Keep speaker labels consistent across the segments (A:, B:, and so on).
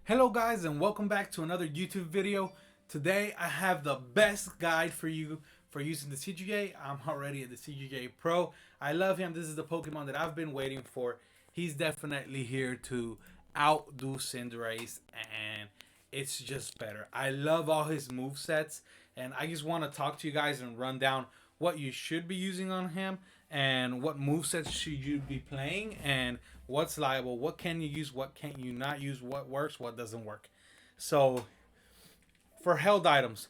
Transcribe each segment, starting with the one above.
A: Hello guys and welcome back to another YouTube video. Today I have the best guide for you for using the CGJ. I'm already at the CGJ Pro. I love him. This is the Pokemon that I've been waiting for. He's definitely here to outdo Cinderace and it's just better. I love all his move sets and I just want to talk to you guys and run down what you should be using on him and what movesets should you be playing and what's liable, what can you use, what can't you not use, what works, what doesn't work. So for held items,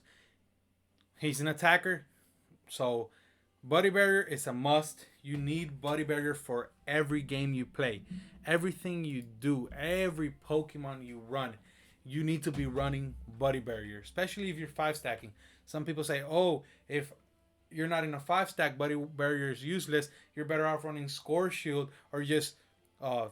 A: he's an attacker, so Buddy Barrier is a must. You need Buddy Barrier for every game you play. Everything you do, every Pokemon you run, you need to be running Buddy Barrier, especially if you're five stacking. Some people say, oh, if you're not in a five stack, Buddy Barrier is useless. You're better off running Score Shield or just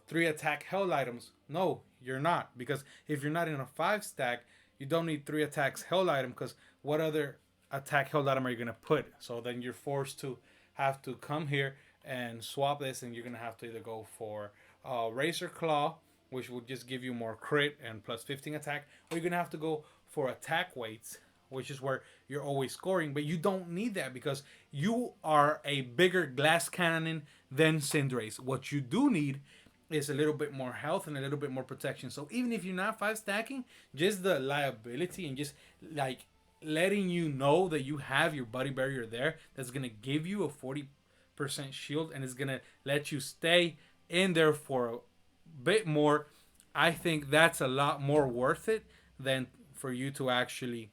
A: three attack held items. No, you're not. Because if you're not in a five stack, you don't need three attacks held item because what other attack held item are you going to put? So then you're forced to have to come here and swap this, and you're going to have to either go for Razor Claw, which will just give you more crit and plus 15 attack, or you're going to have to go for attack weights, which is where you're always scoring. But you don't need that because you are a bigger glass cannon than Cinderace. What you do need is a little bit more health and a little bit more protection. So even if you're not five stacking, just the liability and just like letting you know that you have your Buddy Barrier there, that's gonna give you a 40% shield and it's gonna let you stay in there for a bit more. I think that's a lot more worth it than for you to actually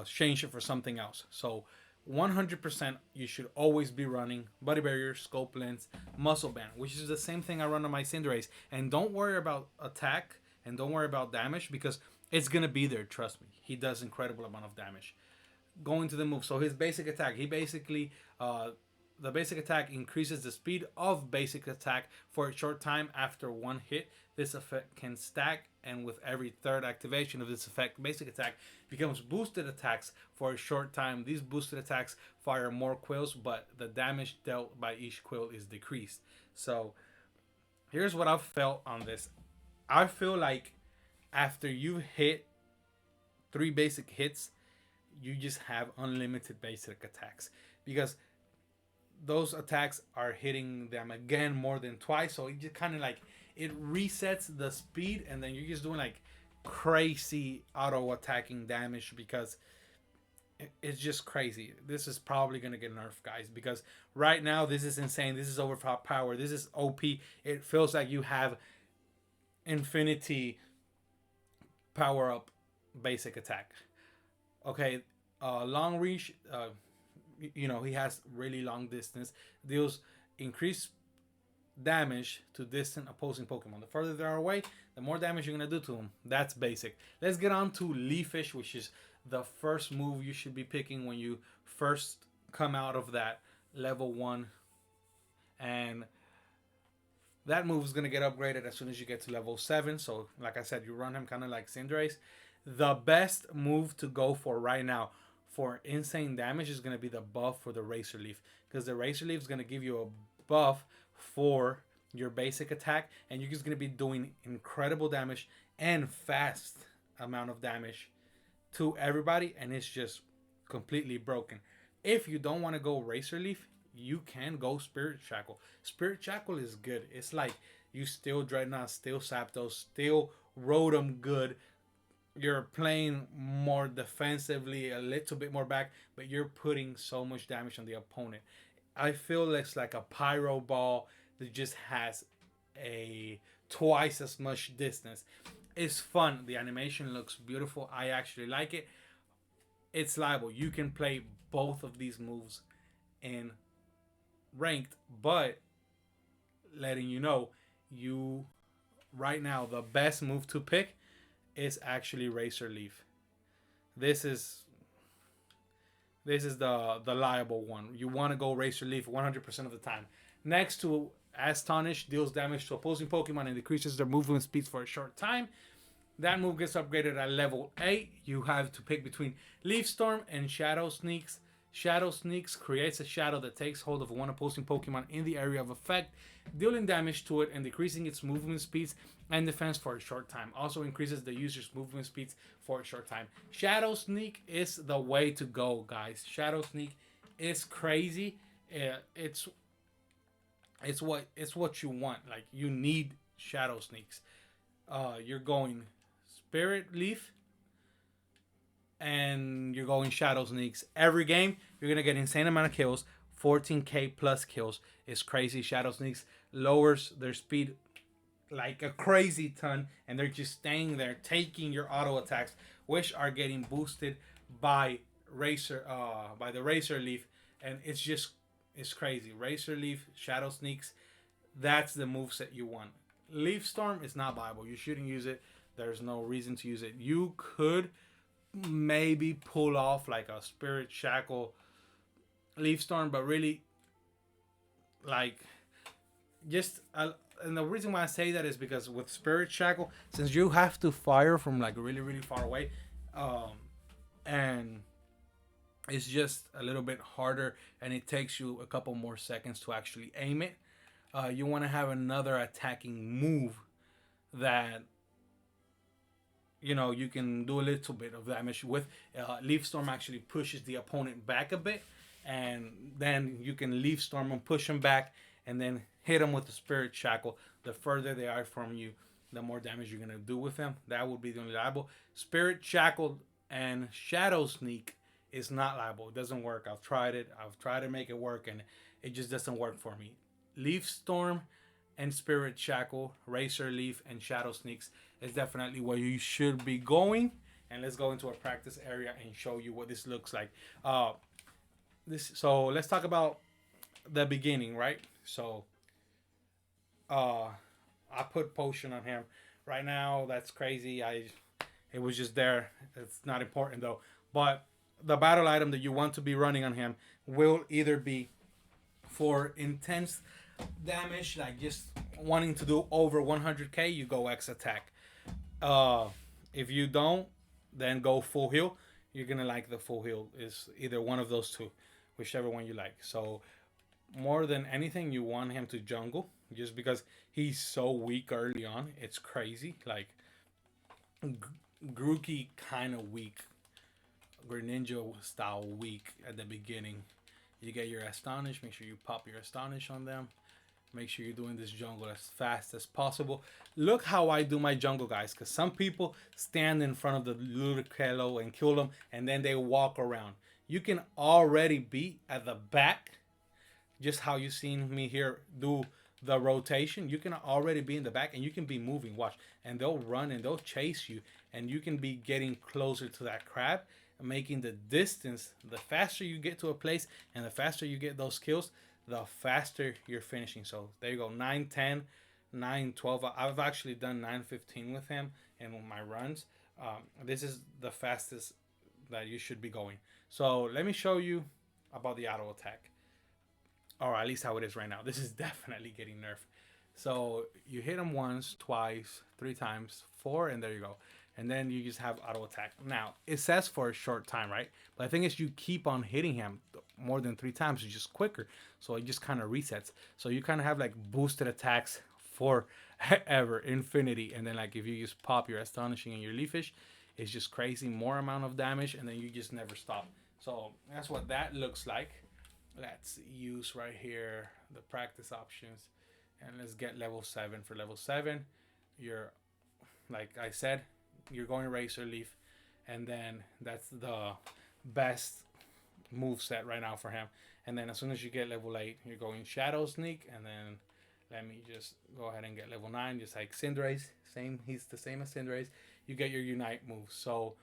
A: change it for something else. So 100% you should always be running Buddy Barrier, Scope Lens, Muscle Band, which is the same thing I run on my Cinderace. And don't worry about attack and don't worry about damage because it's going to be there, trust me. He does incredible amount of damage. Going to the move. So his basic attack, he basically the basic attack increases the speed of basic attack for a short time after one hit. This effect can stack, and with every third activation of this effect, basic attack becomes boosted attacks for a short time. These boosted attacks fire more quills, but the damage dealt by each quill is decreased. So here's what I've felt on this. I feel like after you hit three basic hits, you just have unlimited basic attacks because those attacks are hitting them again more than twice. So it just kind of like it resets the speed, and then you're just doing like crazy auto attacking damage because it's just crazy. This is probably gonna get nerfed, guys, because right now this is insane. This is overpowered. This is OP. It feels like you have infinity power up basic attack. Okay, long reach. He has really long distance, deals increased damage to distant opposing Pokemon. The further they are away, the more damage you're gonna do to them. That's basic. Let's get on to Leafish, which is the first move you should be picking when you first come out of that level 1. And that move is gonna get upgraded as soon as you get to level 7. So like I said, you run him kind of like Cinderace. The best move to go for right now for insane damage is going to be the buff for the Razor Leaf, because the Razor Leaf is going to give you a buff for your basic attack, and you're just going to be doing incredible damage and fast amount of damage to everybody, and it's just completely broken. If you don't want to go Razor Leaf, you can go Spirit Shackle. Spirit Shackle is good. It's like you still Dreadnought, still Zapdos, still Rotom good. You're playing more defensively, a little bit more back, but you're putting so much damage on the opponent. I feel it's like a Pyro Ball that just has a twice as much distance. It's fun. The animation looks beautiful. I actually like it. It's liable. You can play both of these moves in ranked, but letting you know, you right now the best move to pick is actually Razor Leaf. This is the liable one. You want to go Razor Leaf 100% of the time. Next to Astonish, deals damage to opposing Pokemon and decreases their movement speeds for a short time. That move gets upgraded at level 8. You have to pick between Leaf Storm and Shadow Sneaks. Shadow Sneaks creates a shadow that takes hold of one opposing Pokemon in the area of effect, dealing damage to it and decreasing its movement speeds and defense for a short time. Also increases the user's movement speeds for a short time. Shadow Sneak is the way to go, guys. Shadow Sneak is crazy. It's what you want. Like, you need Shadow Sneaks. You're going Spirit Leaf and you're going Shadow Sneaks. Every game, you're gonna get insane amount of kills. 14k plus kills is crazy. Shadow Sneaks lowers their speed like a crazy ton, and they're just staying there, taking your auto attacks, which are getting boosted by by the Razor Leaf, and it's crazy. Razor Leaf, Shadow Sneaks, that's the moves that you want. Leaf Storm is not viable. You shouldn't use it. There's no reason to use it. You could maybe pull off like a Spirit Shackle Leaf Storm, but really, like, just and the reason why I say that is because with Spirit Shackle, since you have to fire from like really really far away, and it's just a little bit harder, and it takes you a couple more seconds to actually aim it. You want to have another attacking move that you can do a little bit of damage with. Leaf Storm actually pushes the opponent back a bit, and then you can Leaf Storm and push them back, and then hit them with the Spirit Shackle. The further they are from you, the more damage you're gonna do with them. That would be the only liable. Spirit Shackle and Shadow Sneak is not liable. It doesn't work. I've tried it. I've tried to make it work, and it just doesn't work for me. Leaf Storm and Spirit Shackle, Razor Leaf, and Shadow Sneaks is definitely where you should be going. And let's go into a practice area and show you what this looks like. So let's talk about the beginning, right? So I put potion on him. Right now, that's crazy. It was just there. It's not important though. But the battle item that you want to be running on him will either be for intense damage, like just wanting to do over 100k, you go X attack. If you don't, then go full heal. You're gonna like the full heal. Is either one of those two, whichever one you like. So more than anything, you want him to jungle, just because he's so weak early on. It's crazy. Like Grookey kind of weak, Greninja style weak at the beginning. You get your Astonish. Make sure you pop your Astonish on them. Make sure you're doing this jungle as fast as possible. Look how I do my jungle, guys, because some people stand in front of the Ludicolo and kill them, and then they walk around. You can already be at the back, just how you seen me here do the rotation. You can already be in the back, and you can be moving. Watch, and they'll run and they'll chase you, and you can be getting closer to that crab, making the distance. The faster you get to a place, and the faster you get those kills, the faster you're finishing. So there you go, 9:10, 9:12. I've actually done 9:15 with him in my runs. This is the fastest that you should be going. So let me show you about the auto attack, or at least how it is right now. This is definitely getting nerfed. So you hit him once, twice, 3 times, 4, and there you go. And then you just have auto attack. Now, it says for a short time, right? But the thing is, you keep on hitting him more than 3 times. It's just quicker. So it just kind of resets. So you kind of have like boosted attacks for ever, infinity. And then like if you just pop your Astonishing and your Leafish, it's just crazy. More amount of damage. And then you just never stop. So that's what that looks like. Let's use right here the practice options. And let's get level 7. For level 7, you're, like I said, you're going Razor Leaf, and then that's the best move set right now for him. And then as soon as you get level 8, you're going Shadow Sneak, and then let me just go ahead and get level 9, just like Cinderace. He's the same as Cinderace. You get your Unite move. So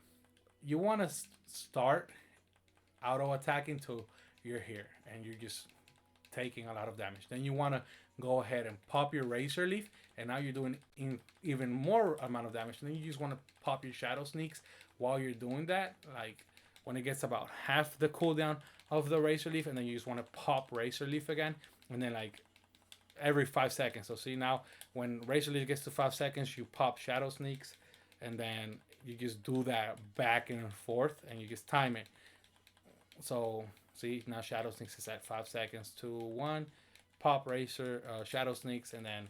A: you want to start auto attacking till you're here, and you're just taking a lot of damage. Then you want to go ahead and pop your Razor Leaf, and now you're doing even more amount of damage. And then you just want to pop your Shadow Sneaks while you're doing that, like when it gets about half the cooldown of the Razor Leaf, and then you just want to pop Razor Leaf again, and then like every 5 seconds. So see, now when Razor Leaf gets to 5 seconds, you pop Shadow Sneaks, and then you just do that back and forth, and you just time it. So See, now Shadow Sneaks is at 5 seconds, 2, 1. Pop Razor, Shadow Sneaks, and then,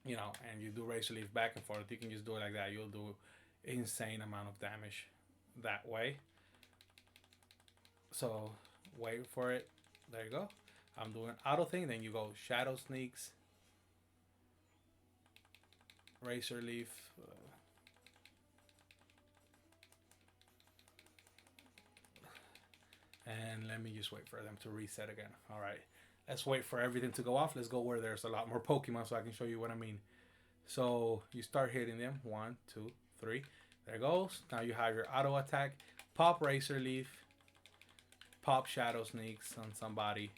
A: and you do Razor Leaf back and forth. You can just do it like that. You'll do insane amount of damage that way. So wait for it. There you go. I'm doing auto thing. Then you go Shadow Sneaks, Razor Leaf. And let me just wait for them to reset again. All right. Let's wait for everything to go off. Let's go where there's a lot more Pokemon so I can show you what I mean. So you start hitting them. 1, 2, 3. There goes. Now you have your auto attack. Pop Razor Leaf. Pop Shadow Sneaks on somebody.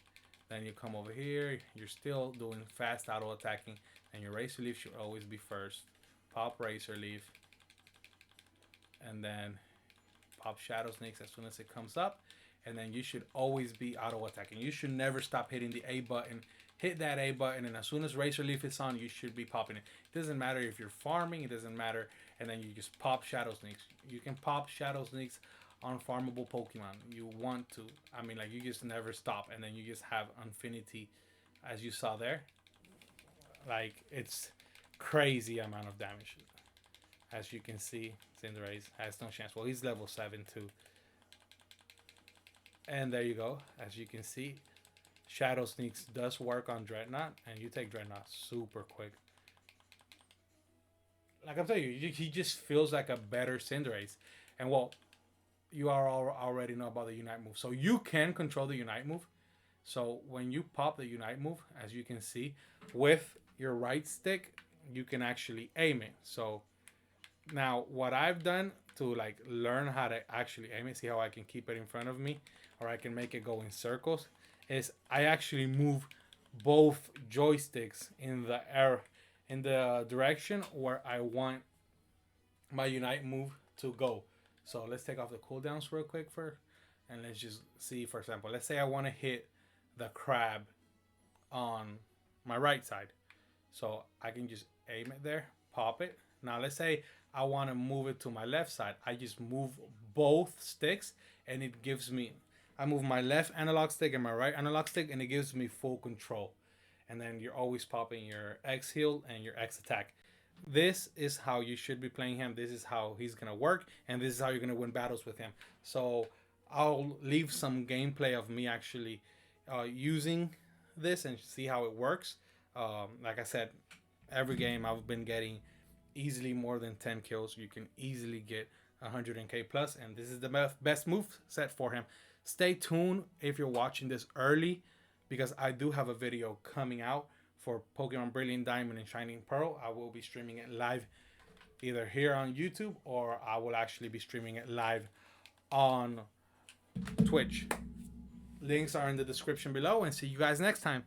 A: Then you come over here. You're still doing fast auto attacking. And your Razor Leaf should always be first. Pop Razor Leaf. And then pop Shadow Sneaks as soon as it comes up. And then you should always be auto attacking. You should never stop hitting the A button. Hit that A button, and as soon as Razor Leaf is on, you should be popping it. It doesn't matter if you're farming. It doesn't matter. And then you just pop Shadow Sneaks. You can pop Shadow Sneaks on farmable Pokemon. You want to. I mean, like, you just never stop. And then you just have Infinity, as you saw there. Like, it's crazy amount of damage. As you can see, Cinderace has no chance. Well, he's level 7 too. And there you go. As you can see, Shadow Sneaks does work on Dreadnought, and you take Dreadnought super quick. Like I'm telling you, he just feels like a better Cinderace. And well, you are already know about the Unite move. So you can control the Unite move. So when you pop the Unite move, as you can see, with your right stick, you can actually aim it. So now what I've done to like learn how to actually aim it, see how I can keep it in front of me, or I can make it go in circles, is I actually move both joysticks in the air, in the direction where I want my Unite move to go. So let's take off the cooldowns real quick and let's just see, for example, let's say I want to hit the crab on my right side. So I can just aim it there, pop it. Now let's say I want to move it to my left side. I just move both sticks and it gives me, I move my left analog stick and my right analog stick and it gives me full control. And then you're always popping your X heal and your X attack. This is how you should be playing him. This is how he's going to work. And this is how you're going to win battles with him. So I'll leave some gameplay of me actually using this and see how it works. Like I said, every game I've been getting easily more than 10 kills. You can easily get 100k plus, and this is the best move set for him. Stay tuned if you're watching this early, because I do have a video coming out for Pokemon Brilliant Diamond and Shining Pearl. I will be streaming it live either here on YouTube, or I will actually be streaming it live on Twitch. Links are in the description below, and see you guys next time.